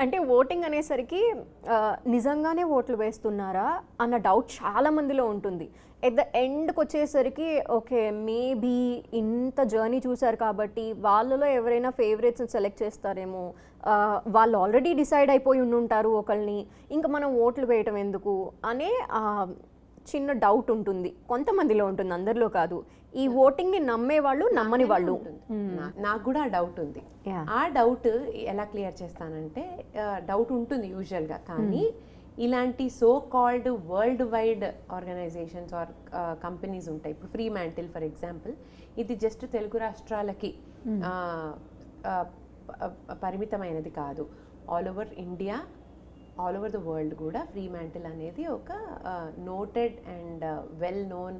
అంటే ఓటింగ్ అనేసరికి నిజంగానే ఓట్లు వేస్తున్నారా అన్న డౌట్ చాలా మందిలో ఉంటుంది. ఎట్ ద ఎండ్కి వచ్చేసరికి ఓకే మేబీ ఇంత జర్నీ చూసారు కాబట్టి వాళ్ళలో ఎవరైనా ఫేవరెట్స్ని సెలెక్ట్ చేస్తారేమో, వాళ్ళు ఆల్రెడీ డిసైడ్ అయిపోయి ఉండుంటారు ఒకళ్ళని, ఇంకా మనం ఓట్లు వేయటం ఎందుకు అనే చిన్న డౌట్ ఉంటుంది, కొంతమందిలో ఉంటుంది, అందరిలో కాదు. ఈ ఓటింగ్ని నమ్మే వాళ్ళు, నమ్మని వాళ్ళు. నాకు కూడా ఆ డౌట్ ఉంది. ఆ డౌట్ ఎలా క్లియర్ చేస్తానంటే, డౌట్ ఉంటుంది యూజువల్గా, కానీ ఇలాంటి so called world wide organisations or companies ఉంటాయి. ఇప్పుడు ఫ్రీ మ్యాంటిల్ ఫర్ ఎగ్జాంపుల్, ఇది జస్ట్ తెలుగు రాష్ట్రాలకి పరిమితమైనది కాదు. All over India, all over the world కూడా ఫ్రీ మ్యాంటిల్ అనేది ఒక noted and well known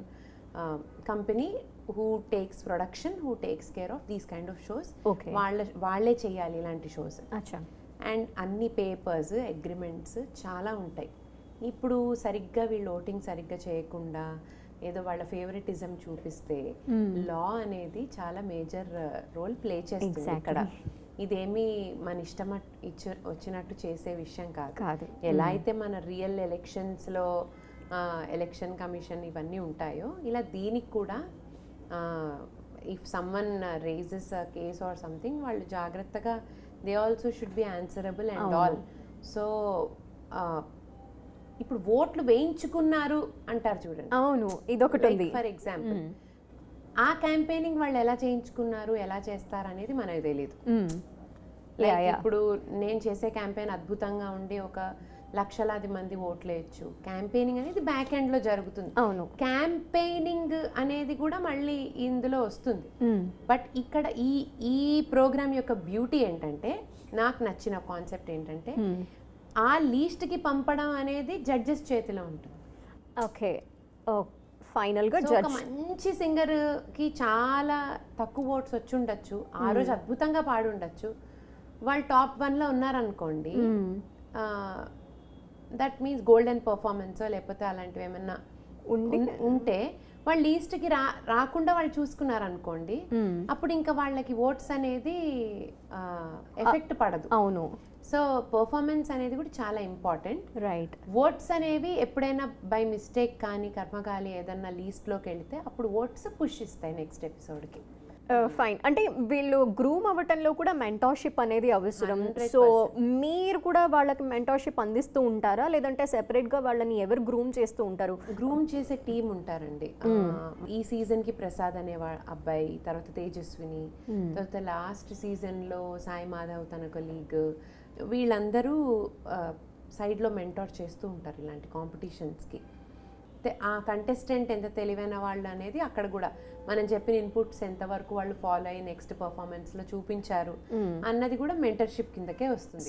company who takes production, who takes care of these kind of shows. వాళ్ళే చేయాలి ఇలాంటి షోస్. అండ్ అన్ని పేపర్స్, అగ్రిమెంట్స్ చాలా ఉంటాయి. ఇప్పుడు సరిగ్గా వీళ్ళు ఓటింగ్ సరిగ్గా చేయకుండా ఏదో వాళ్ళ ఫేవరెటిజం చూపిస్తే లా అనేది చాలా మేజర్ రోల్ ప్లే చేస్తుంది ఇక్కడ. ఇదేమి మన ఇష్టం వచ్చినట్టు చేసే విషయం కాదు. ఎలా అయితే మన రియల్ ఎలక్షన్స్లో ఎలక్షన్ కమిషన్ ఇవన్నీ ఉంటాయో, ఇలా దీనికి కూడా if someone raises a case or something, వాళ్ళు జాగ్రత్తగా they also should be answerable and all. So ఇప్పుడు ఓట్లు వేయించుకున్నారు అంటారు చూడండి. అవును, ఇదొకటి ఉంది. ఫర్ ఎగ్జాంపుల్ ఆ క్యాంపెయినింగ్ వాళ్ళు ఎలా చేయించుకున్నారు, ఎలా చేస్తారు అనేది మనకు తెలియదు. ఇప్పుడు నేను చేసే క్యాంపెయిన్ అద్భుతంగా ఉండి ఒక లక్షలాది మంది ఓట్లు వేయచ్చు. క్యాంపెయినింగ్ అనేది బ్యాక్ ఎండ్ లో జరుగుతుంది. అవును, క్యాంపెయినింగ్ అనేది కూడా మళ్ళీ ఇందులో వస్తుంది. బట్ ఇక్కడ ఈ ప్రోగ్రామ్ యొక్క బ్యూటీ ఏంటంటే, నాకు నచ్చిన కాన్సెప్ట్ ఏంటంటే, ఆ లీస్ట్ కి పంపడం అనేది జడ్జెస్ చేతిలో ఉంటుంది. ఓకే, ఫైనల్ గా ఒక మంచి సింగర్ కి చాలా తక్కువ ఓట్స్ వచ్చి ఉండొచ్చు, ఆ రోజు అద్భుతంగా పాడి ఉండొచ్చు, వాళ్ళు టాప్ 1 లో ఉన్నారనుకోండి, దట్ మీన్స్ గోల్డెన్ పర్ఫార్మెన్స్ లేకపోతే అలాంటివి ఏమన్నా ఉంటే వాళ్ళు లీస్ట్కి రాకుండా వాళ్ళు చూసుకున్నారనుకోండి, అప్పుడు ఇంకా వాళ్ళకి ఓట్స్ అనేది ఎఫెక్ట్ పడదు. అవును, సో పర్ఫార్మెన్స్ అనేది కూడా చాలా ఇంపార్టెంట్. రైట్. ఓట్స్ అనేవి ఎప్పుడైనా బై మిస్టేక్ కానీ కర్మకాలి ఏదన్నా లీస్ట్లోకి వెళితే అప్పుడు ఓట్స్ పుష్ ఇస్తాయి నెక్స్ట్ ఎపిసోడ్కి. ఫైన్. అంటే వీళ్ళు గ్రూమ్ అవ్వటంలో కూడా మెంటార్షిప్ అనేది అవసరం. సో మీరు కూడా వాళ్ళకి మెంటార్షిప్ అందిస్తూ ఉంటారా, లేదంటే సెపరేట్గా వాళ్ళని ఎవరు గ్రూమ్ చేస్తూ ఉంటారు? గ్రూమ్ చేసే టీం ఉంటారండి. ఈ సీజన్కి ప్రసాద్ అనే అబ్బాయి, తర్వాత తేజస్విని, తర్వాత లాస్ట్ సీజన్లో సాయి మాధవ్ తన కొలీగ్, వీళ్ళందరూ సైడ్లో మెంటార్ చేస్తూ ఉంటారు ఇలాంటి కాంపిటీషన్స్కి. ఆ కంటెస్టెంట్ ఎంత తెలివైన వాళ్ళు అనేది అక్కడ కూడా మనం చెప్పిన ఇన్పుట్స్ ఎంతవరకు వాళ్ళు ఫాలో అయ్యి నెక్స్ట్ పర్ఫార్మెన్స్లో చూపించారు అన్నది కూడా మెంటర్షిప్ కిందకే వస్తుంది.